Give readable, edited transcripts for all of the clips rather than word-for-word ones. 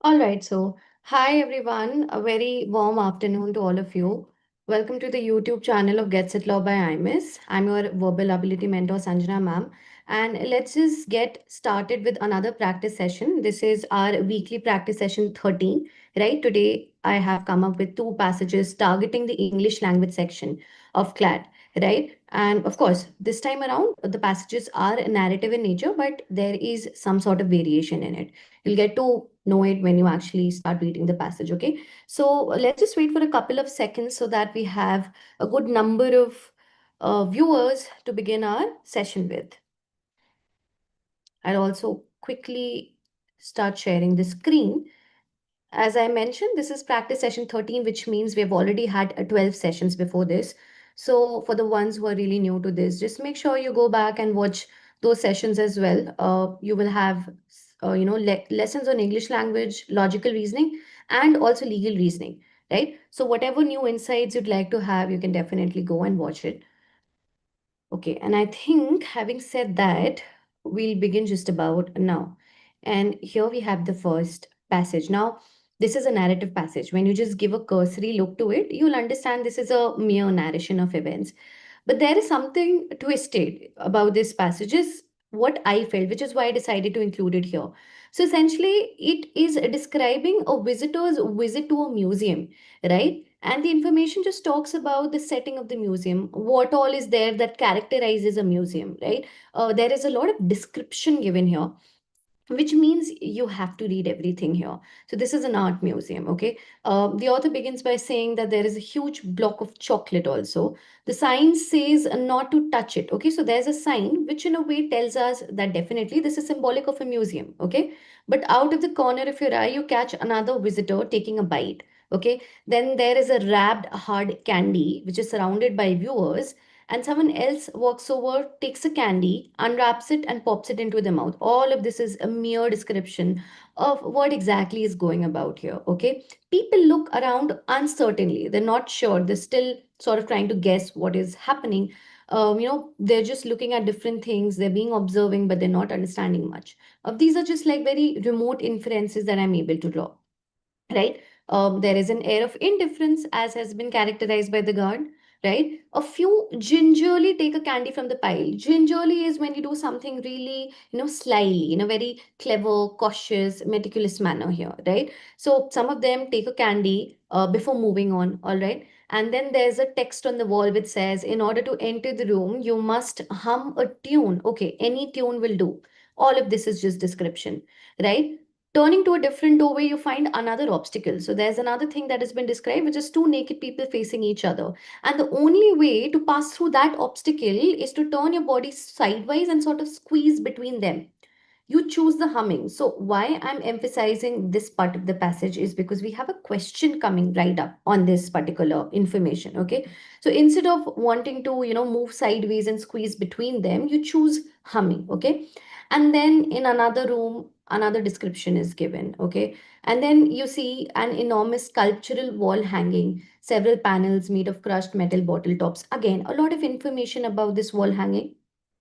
All right, so hi everyone, a very warm afternoon to all of you. Welcome to the YouTube channel of Get Set Law by IMS. I'm your verbal ability mentor, Sanjana ma'am. And let's just get started with another practice session. This is our weekly practice session 13, right? Today, I have come up with two passages targeting the English language section of CLAT, right? And of course, this time around, the passages are narrative in nature, but there is some sort of variation in it. You'll get to know it when you actually start reading the passage, okay? So let's just wait for a couple of seconds so that we have a good number of viewers to begin our session with. I'll also quickly start sharing the screen. As I mentioned, this is practice session 13, which means we have already had 12 sessions before this. So for the ones who are really new to this, just make sure you go back and watch those sessions as well. You will have, lessons on English language, logical reasoning, and also legal reasoning, right? So whatever new insights you'd like to have, you can definitely go and watch it. Okay, and I think having said that, we'll begin just about now. And here we have the first passage. Now, this is a narrative passage. When you just give a cursory look to it, you'll understand this is a mere narration of events. But there is something twisted about this passage, is what I felt, which is why I decided to include it here. So essentially, it is describing a visitor's visit to a museum, right? And the information just talks about the setting of the museum, what all is there that characterizes a museum, right? There is a lot of description given here, which means you have to read everything here. So this is an art museum, okay? The author begins by saying that there is a huge block of chocolate also. The sign says not to touch it, okay? So there's a sign which in a way tells us that definitely this is symbolic of a museum, okay? But out of the corner of your eye, you catch another visitor taking a bite, okay? Then there is a wrapped hard candy which is surrounded by viewers, and someone else walks over, takes a candy, unwraps it, and pops it into the mouth. All of this is a mere description of what exactly is going about here. Okay. People look around uncertainly. They're not sure. They're still sort of trying to guess what is happening. They're just looking at different things. They're being observing, but they're not understanding much. These are just like very remote inferences that I'm able to draw, right? There is an air of indifference, as has been characterized by the guard, right? A few gingerly take a candy from the pile. Gingerly is when you do something really, slyly, in a very clever, cautious, meticulous manner here, right? So some of them take a candy before moving on, all right? And then there's a text on the wall which says, in order to enter the room, you must hum a tune. Okay, any tune will do. All of this is just description, right? Turning to a different doorway, you find another obstacle. So there's another thing that has been described, which is two naked people facing each other. And the only way to pass through that obstacle is to turn your body sideways and sort of squeeze between them. You choose the humming. So why I'm emphasizing this part of the passage is because we have a question coming right up on this particular information. Okay. So instead of wanting to, move sideways and squeeze between them, you choose humming. Okay. And then in another room, another description is given. Okay. And then you see an enormous sculptural wall hanging, several panels made of crushed metal bottle tops. Again, a lot of information about this wall hanging,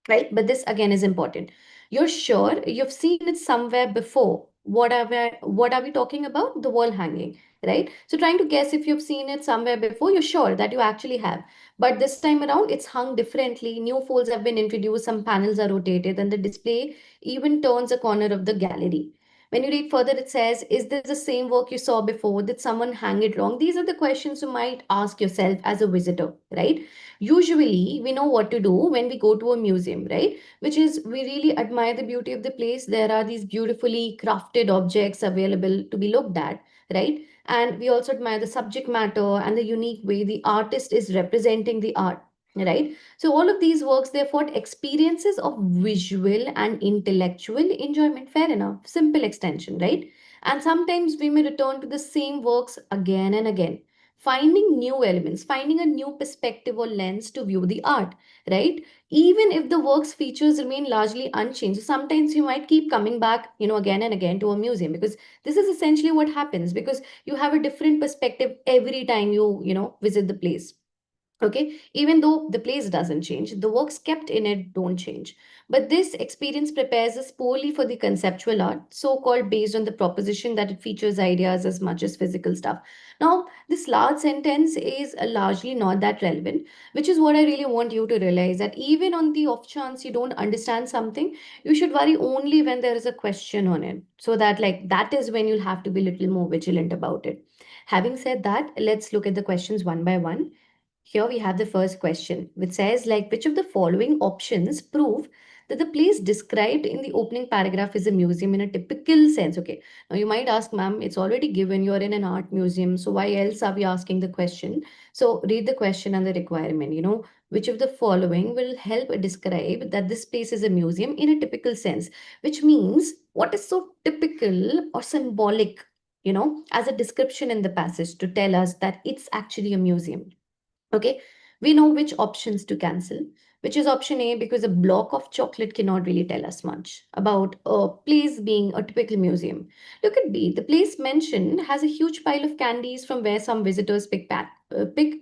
right? But this again is important. You're sure you've seen it somewhere before. What are we talking about? The wall hanging, right? So trying to guess if you've seen it somewhere before, you're sure that you actually have. But this time around, it's hung differently. New folds have been introduced, some panels are rotated, and the display even turns a corner of the gallery. When you read further, it says, is this the same work you saw before? Did someone hang it wrong? These are the questions you might ask yourself as a visitor, right? Usually, we know what to do when we go to a museum, right? Which is we really admire the beauty of the place. There are these beautifully crafted objects available to be looked at, right? And we also admire the subject matter and the unique way the artist is representing the art, right? So all of these works, therefore, experiences of visual and intellectual enjoyment. Fair enough. Simple extension, right? And sometimes we may return to the same works again and again, finding new elements, finding a new perspective or lens to view the art, right? Even if the work's features remain largely unchanged, sometimes you might keep coming back, again and again to a museum, because this is essentially what happens, because you have a different perspective every time you visit the place. Okay, even though the place doesn't change, the works kept in it don't change. But this experience prepares us poorly for the conceptual art, so called, based on the proposition that it features ideas as much as physical stuff. Now, this last sentence is largely not that relevant, which is what I really want you to realize, that even on the off chance you don't understand something, you should worry only when there is a question on it, so that, like, that is when you'll have to be a little more vigilant about it. Having said that, let's look at the questions one by one. Here we have the first question, which says, like, which of the following options prove that the place described in the opening paragraph is a museum in a typical sense? Okay, now you might ask, ma'am, it's already given, you're in an art museum, so why else are we asking the question? So read the question and the requirement. Which of the following will help describe that this place is a museum in a typical sense, which means what is so typical or symbolic, as a description in the passage to tell us that it's actually a museum. Okay, we know which options to cancel, which is option A, because a block of chocolate cannot really tell us much about a place being a typical museum. Look at B. The place mentioned has a huge pile of candies from where some visitors pick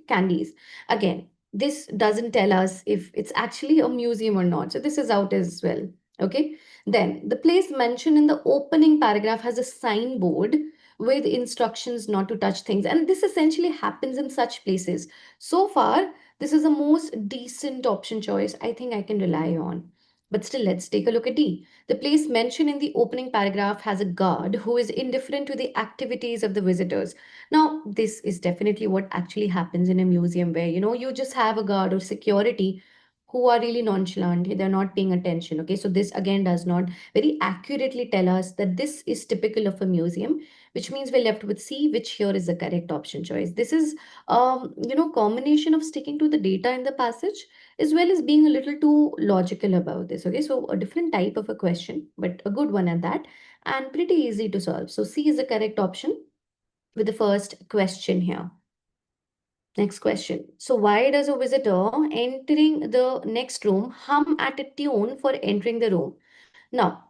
candies. Again, this doesn't tell us if it's actually a museum or not. So this is out as well. Okay. Then the place mentioned in the opening paragraph has a signboard with instructions not to touch things. And this essentially happens in such places. So far, this is the most decent option choice I think I can rely on. But still, let's take a look at D. The place mentioned in the opening paragraph has a guard who is indifferent to the activities of the visitors. Now, this is definitely what actually happens in a museum where, you just have a guard or security who are really nonchalant. They're not paying attention. Okay, so this again does not very accurately tell us that this is typical of a museum, which means we're left with C, which here is the correct option choice. This is combination of sticking to the data in the passage as well as being a little too logical about this. Okay, so a different type of a question, but a good one at that, and pretty easy to solve. So C is the correct option with the first question here. Next question. So why does a visitor entering the next room hum at a tune for entering the room? Now,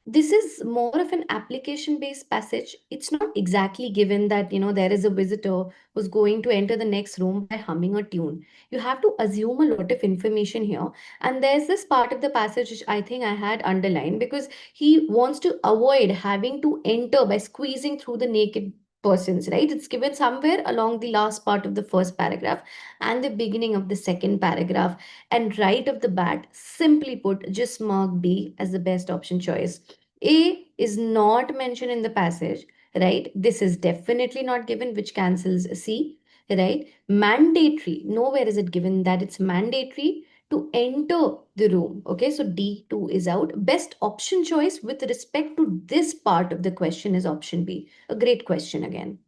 this is more of an application based passage. It's not exactly given that there is a visitor who's going to enter the next room by humming a tune. You have to assume a lot of information here, and there's this part of the passage which I think I had underlined, because he wants to avoid having to enter by squeezing through the naked persons, right? It's given somewhere along the last part of the first paragraph and the beginning of the second paragraph, and right of the bat, simply put, just mark B as the best option choice. A is not mentioned in the passage, right? This is definitely not given, which cancels C, right? Mandatory, nowhere is it given that it's mandatory to enter the room. Okay, so D2 is out. Best option choice with respect to this part of the question is option B. A great question again.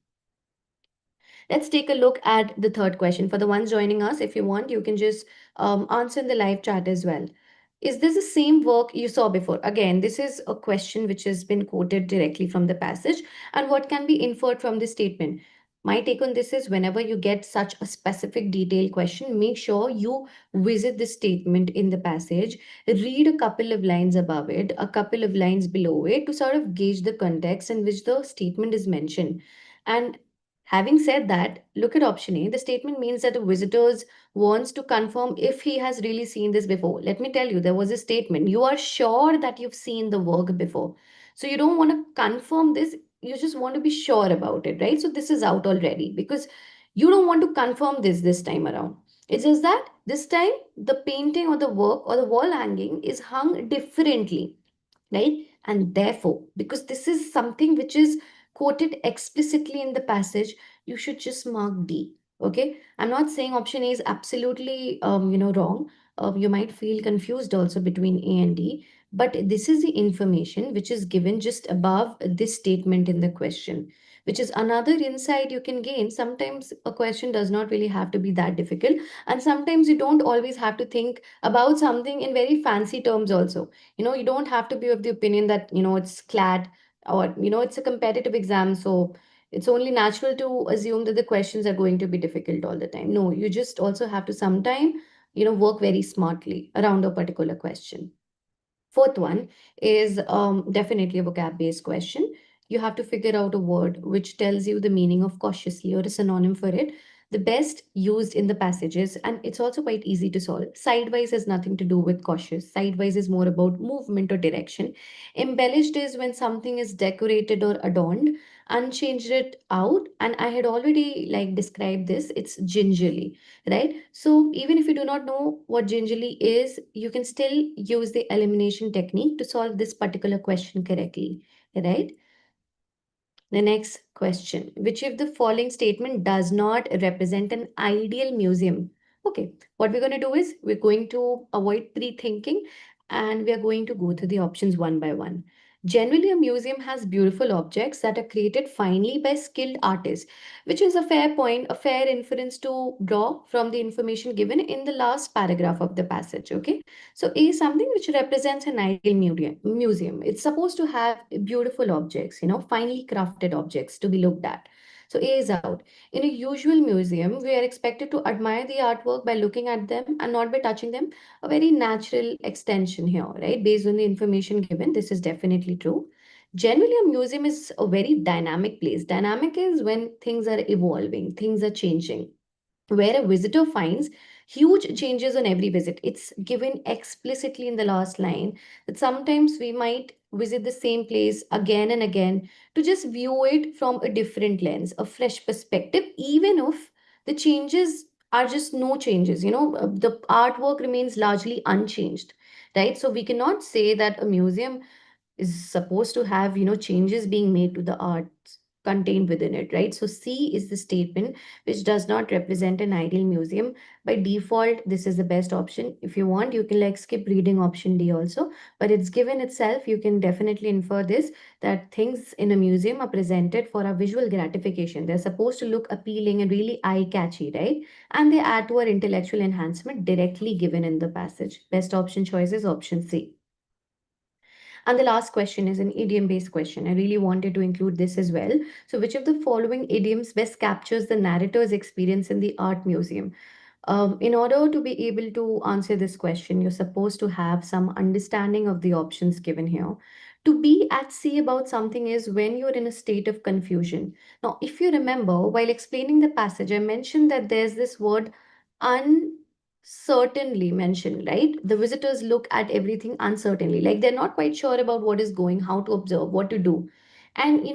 Let's take a look at the third question. For the ones joining us, if you want, you can just answer in the live chat as well. Is this the same work you saw before? Again, this is a question which has been quoted directly from the passage. And what can be inferred from this statement? My take on this is, whenever you get such a specific detailed question, make sure you visit the statement in the passage, read a couple of lines above it, a couple of lines below it, to sort of gauge the context in which the statement is mentioned. And having said that, look at option A. The statement means that the visitors wants to confirm if he has really seen this before. Let me tell you, there was a statement. You are sure that you've seen the work before. So you don't want to confirm this. You just want to be sure about it, right? So this is out already, because you don't want to confirm this time around. It's just that this time the painting or the work or the wall hanging is hung differently, right? And therefore, because this is something which is quoted explicitly in the passage, you should just mark D. Okay, I'm not saying option A is absolutely wrong. You might feel confused also between A and D, but this is the information which is given just above this statement in the question, which is another insight you can gain. Sometimes a question does not really have to be that difficult, and sometimes you don't always have to think about something in very fancy terms also. You don't have to be of the opinion that it's CLAT, or it's a competitive exam, so it's only natural to assume that the questions are going to be difficult all the time. No, you just also have to sometime work very smartly around a particular question. Fourth one is definitely a vocab based question. You have to figure out a word which tells you the meaning of cautiously or a synonym for it. The best used in the passages, and it's also quite easy to solve. Sidewise has nothing to do with cautious. Sidewise is more about movement or direction. Embellished is when something is decorated or adorned. Unchanged it out, and I had already like described this. It's gingerly, right? So even if you do not know what gingerly is, you can still use the elimination technique to solve this particular question correctly, right? The next question, which if the following statement does not represent an ideal museum? Okay, what we're going to do is we're going to avoid pre-thinking and we are going to go through the options one by one. Generally, a museum has beautiful objects that are created finely by skilled artists, which is a fair point, a fair inference to draw from the information given in the last paragraph of the passage. Okay, so A is something which represents an ideal museum. It's supposed to have beautiful objects, finely crafted objects to be looked at. So A is out. In a usual museum, we are expected to admire the artwork by looking at them and not by touching them. A very natural extension here, right? Based on the information given, this is definitely true. Generally, a museum is a very dynamic place. Dynamic is when things are evolving, things are changing, where a visitor finds huge changes on every visit. It's given explicitly in the last line that sometimes we might visit the same place again and again to just view it from a different lens, a fresh perspective, even if the changes are just no changes. The artwork remains largely unchanged, right? So we cannot say that a museum is supposed to have changes being made to the arts contained within it, right? So C is the statement which does not represent an ideal museum. By default, this is the best option. If you want, you can like skip reading option D also, but it's given itself. You can definitely infer this, that things in a museum are presented for our visual gratification. They're supposed to look appealing and really eye catchy, right? And they add to our intellectual enhancement directly given in the passage. Best option choice is option C. And the last question is an idiom based question. I really wanted to include this as well. So, which of the following idioms best captures the narrator's experience in the art museum? In order to be able to answer this question, you're supposed to have some understanding of the options given here. To be at sea about something is when you're in a state of confusion. Now, if you remember, while explaining the passage, I mentioned that there's this word uncertainly mentioned, right? The visitors look at everything uncertainly, like they're not quite sure about what is going, how to observe, what to do. And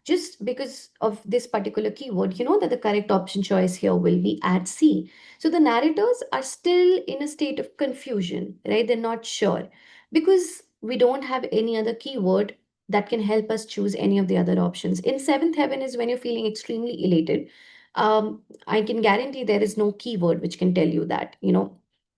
just because of this particular keyword, you know that the correct option choice here will be at sea. So the narrators are still in a state of confusion, right? They're not sure because we don't have any other keyword that can help us choose any of the other options. In seventh heaven is when you're feeling extremely elated. I can guarantee there is no keyword which can tell you that,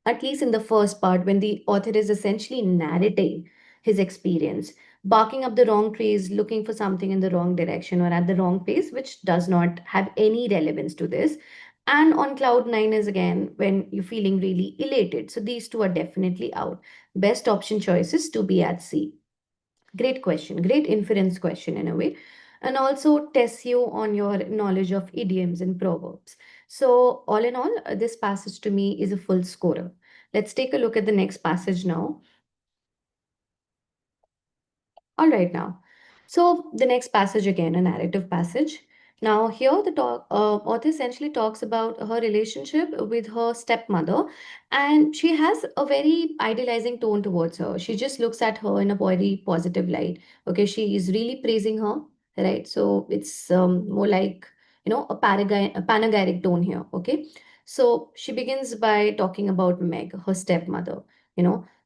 at least in the first part, when the author is essentially narrating his experience, barking up the wrong trees, looking for something in the wrong direction or at the wrong place, which does not have any relevance to this. And on cloud nine is again when you're feeling really elated. So these two are definitely out. Best option choices to be at sea. Great question, great inference question in a way. And also tests you on your knowledge of idioms and proverbs. So, all in all, this passage to me is a full scorer. Let's take a look at the next passage now. All right, now. So the next passage again, a narrative passage. Now here the author essentially talks about her relationship with her stepmother, and she has a very idealizing tone towards her. She just looks at her in a very positive light. Okay, she is really praising her, right? So it's more like a panegyric tone here. Okay, so she begins by talking about Meg, her stepmother.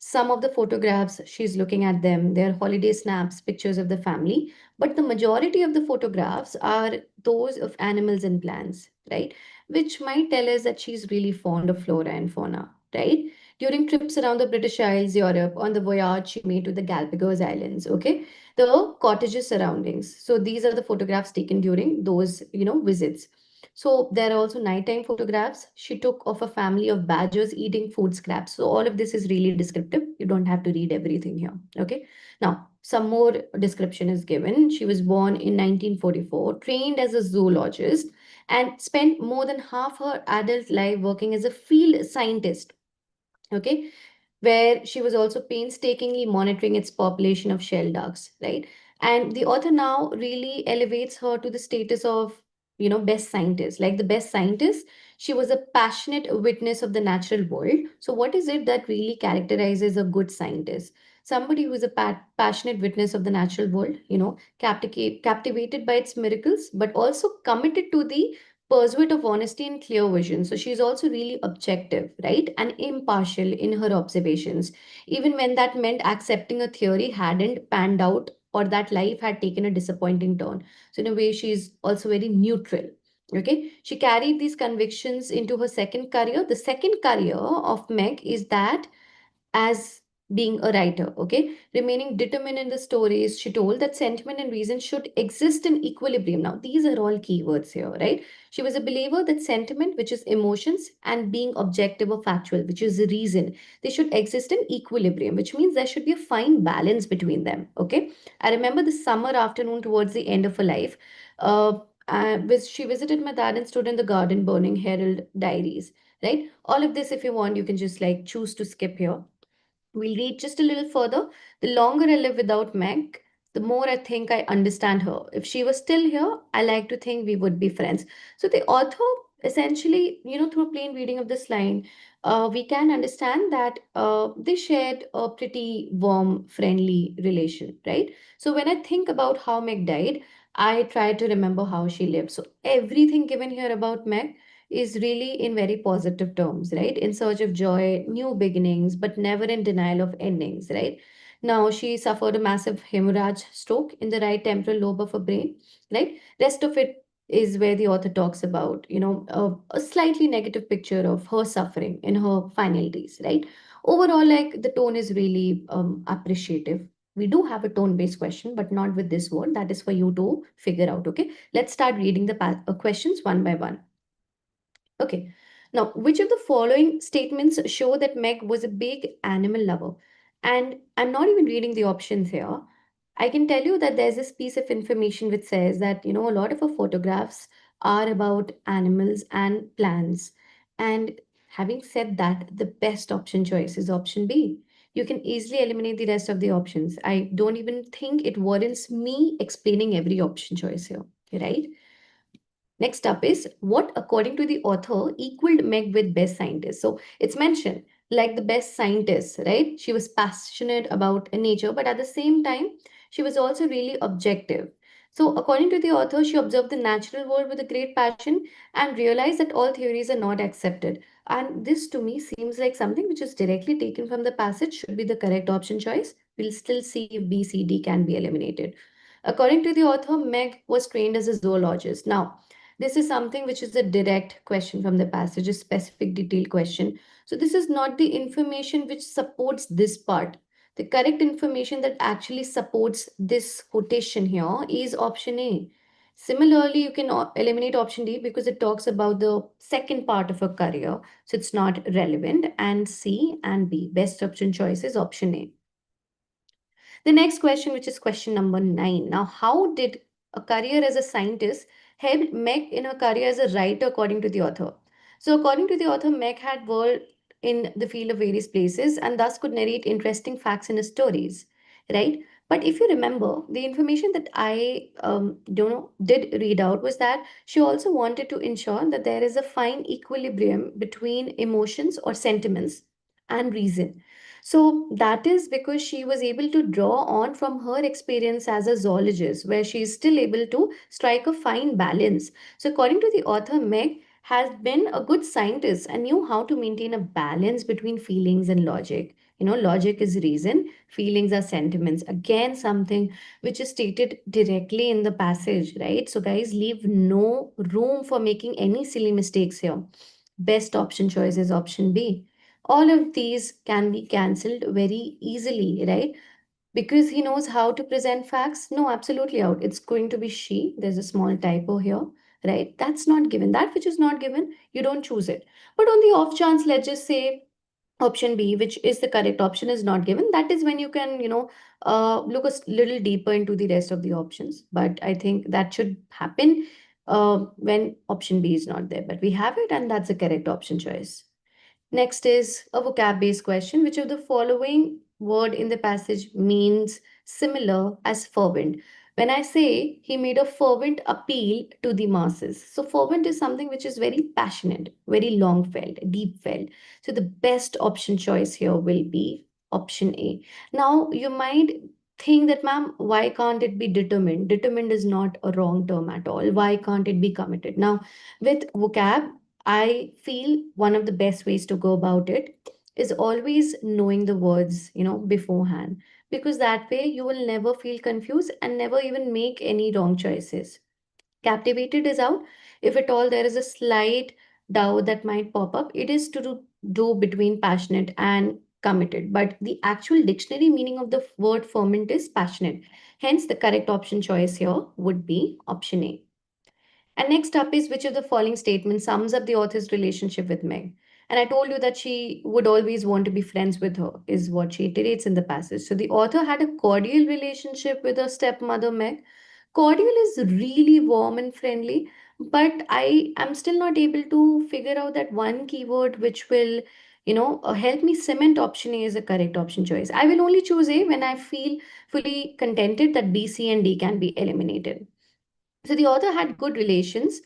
Some of the photographs, she's looking at them, they're holiday snaps, pictures of the family, but the majority of the photographs are those of animals and plants, right? Which might tell us that she's really fond of flora and fauna, right? During trips around the British Isles, Europe, on the voyage she made to the Galapagos Islands, okay? The cottages surroundings. So these are the photographs taken during those, visits. So there are also nighttime photographs she took of a family of badgers eating food scraps. So all of this is really descriptive. You don't have to read everything here. Okay. Now, some more description is given. She was born in 1944, trained as a zoologist, and spent more than half her adult life working as a field scientist. Okay, where she was also painstakingly monitoring its population of shell ducks, right? And the author now really elevates her to the status of, best scientist. Like the best scientist, she was a passionate witness of the natural world. So what is it that really characterizes a good scientist? Somebody who is a passionate witness of the natural world, captivated by its miracles, but also committed to the pursuit of honesty and clear vision. So she's also really objective, right? And impartial in her observations, even when that meant accepting a theory hadn't panned out or that life had taken a disappointing turn. So, in a way, she's also very neutral. Okay, she carried these convictions into her second career. The second career of Meg is that as being a writer, okay? Remaining determined in the stories, she told that sentiment and reason should exist in equilibrium. Now, these are all keywords here, right? She was a believer that sentiment, which is emotions, and being objective or factual, which is reason, they should exist in equilibrium, which means there should be a fine balance between them, okay? I remember the summer afternoon towards the end of her life. She visited my dad and stood in the garden burning Herald diaries, right? All of this, if you want, you can just like choose to skip here. We'll read just a little further. The longer I live without Meg, the more I think I understand her. If she was still here, I like to think we would be friends. So the author essentially, through a plain reading of this line, we can understand that they shared a pretty warm, friendly relation, right? So when I think about how Meg died, I try to remember how she lived. So everything given here about Meg is really in very positive terms, right? In search of joy, new beginnings, but never in denial of endings, right? Now, she suffered a massive hemorrhage stroke in the right temporal lobe of her brain, right? Rest of it is where the author talks about, a slightly negative picture of her suffering in her final days, right? Overall, like the tone is really appreciative. We do have a tone-based question, but not with this word. That is for you to figure out, okay? Let's start reading the questions one by one. Okay. Now, which of the following statements show that Meg was a big animal lover? And I'm not even reading the options here. I can tell you that there's this piece of information which says that, a lot of her photographs are about animals and plants. And having said that, the best option choice is option B. You can easily eliminate the rest of the options. I don't even think it warrants me explaining every option choice here, right? Next up is what, according to the author, equaled Meg with best scientist. So it's mentioned like the best scientist, right? She was passionate about nature, but at the same time, she was also really objective. So, according to the author, she observed the natural world with a great passion and realized that all theories are not accepted. And this to me seems like something which is directly taken from the passage, should be the correct option choice. We'll still see if B, C, D can be eliminated. According to the author, Meg was trained as a zoologist. Now, this is something which is a direct question from the passage, a specific detailed question. So this is not the information which supports this part. The correct information that actually supports this quotation here is option A. Similarly, you can eliminate option D because it talks about the second part of a career. So it's not relevant. And C and B. Best option choice is option A. The next question, which is question number 9. Now, how did a career as a scientist help Meg in her career as a writer, according to the author? So, according to the author, Meg had worked in the field of various places and thus could narrate interesting facts in her stories, right? But if you remember, the information that I don't know did read out was that she also wanted to ensure that there is a fine equilibrium between emotions or sentiments and reason. So that is because she was able to draw on from her experience as a zoologist, where she is still able to strike a fine balance. So, according to the author, Meg has been a good scientist and knew how to maintain a balance between feelings and logic. Logic is reason, feelings are sentiments. Again, something which is stated directly in the passage, right? So, guys, leave no room for making any silly mistakes here. Best option choice is option B. All of these can be cancelled very easily, right? Because he knows how to present facts. No, absolutely out. It's going to be she. There's a small typo here, right? That's not given. That which is not given, you don't choose it. But on the off chance, let's just say option B, which is the correct option, is not given. That is when you can, look a little deeper into the rest of the options. But I think that should happen when option B is not there. But we have it, and that's the correct option choice. Next is a vocab-based question. Which of the following word in the passage means similar as fervent? When I say he made a fervent appeal to the masses, so fervent is something which is very passionate, very long felt, deep felt. So the best option choice here will be option A. Now, you might think that, ma'am, why can't it be determined? Determined is not a wrong term at all. Why can't it be committed? Now, with vocab, I feel one of the best ways to go about it is always knowing the words, beforehand, because that way you will never feel confused and never even make any wrong choices. Captivated is out. If at all there is a slight doubt that might pop up, it is to do between passionate and committed. But the actual dictionary meaning of the word ferment is passionate. Hence, the correct option choice here would be option A. And next up is, which of the following statements sums up the author's relationship with Meg? And I told you that she would always want to be friends with her, is what she iterates in the passage. So the author had a cordial relationship with her stepmother, Meg. Cordial is really warm and friendly, but I am still not able to figure out that one keyword which will, help me cement option A as a correct option choice. I will only choose A when I feel fully contented that B, C, and D can be eliminated. So the author had good relations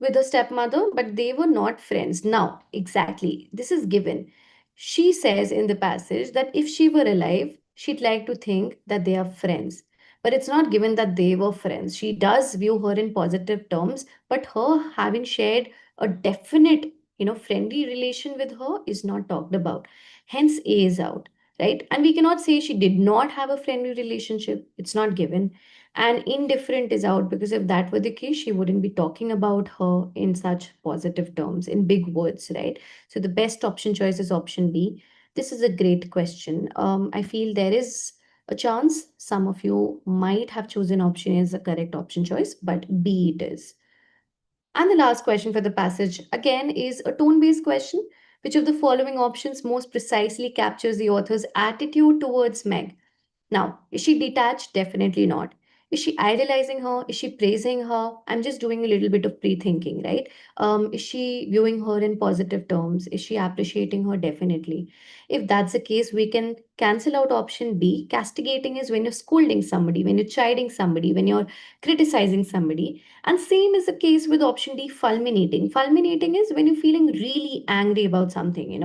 with her stepmother, but they were not friends. Now, exactly, this is given. She says in the passage that if she were alive, she'd like to think that they are friends. But it's not given that they were friends. She does view her in positive terms, but her having shared a definite, friendly relation with her is not talked about. Hence, A is out, right? And we cannot say she did not have a friendly relationship. It's not given, and indifferent is out, because if that were the case, she wouldn't be talking about her in such positive terms, in big words, right? So the best option choice is option B. This is a great question. I feel there is a chance some of you might have chosen option A as the correct option choice, but B it is. And the last question for the passage again is a tone based question. Which of the following options most precisely captures the author's attitude towards Meg? Now, is she detached? Definitely not. Is she idolizing her? Is she praising her? I'm just doing a little bit of pre thinking, right? Is she viewing her in positive terms? Is she appreciating her? Definitely. If that's the case, we can cancel out option B. Castigating is when you're scolding somebody, when you're chiding somebody, when you're criticizing somebody. And same is the case with option D, fulminating. Fulminating is when you're feeling really angry about something,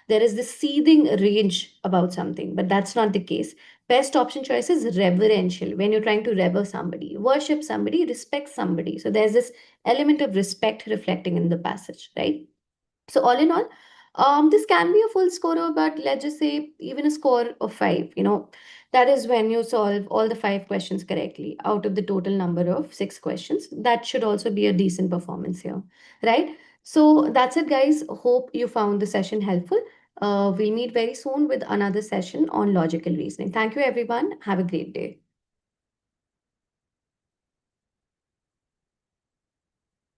there is this seething rage about something, but that's not the case. Best option choice is reverential, when you're trying to revere somebody, worship somebody, respect somebody. So there's this element of respect reflecting in the passage, right? So all in all, this can be a full scorer, but let's just say even a score of five. That is when you solve all the five questions correctly out of the total number of six questions. That should also be a decent performance here, right? So that's it, guys. Hope you found the session helpful. We'll meet very soon with another session on logical reasoning. Thank you, everyone. Have a great day.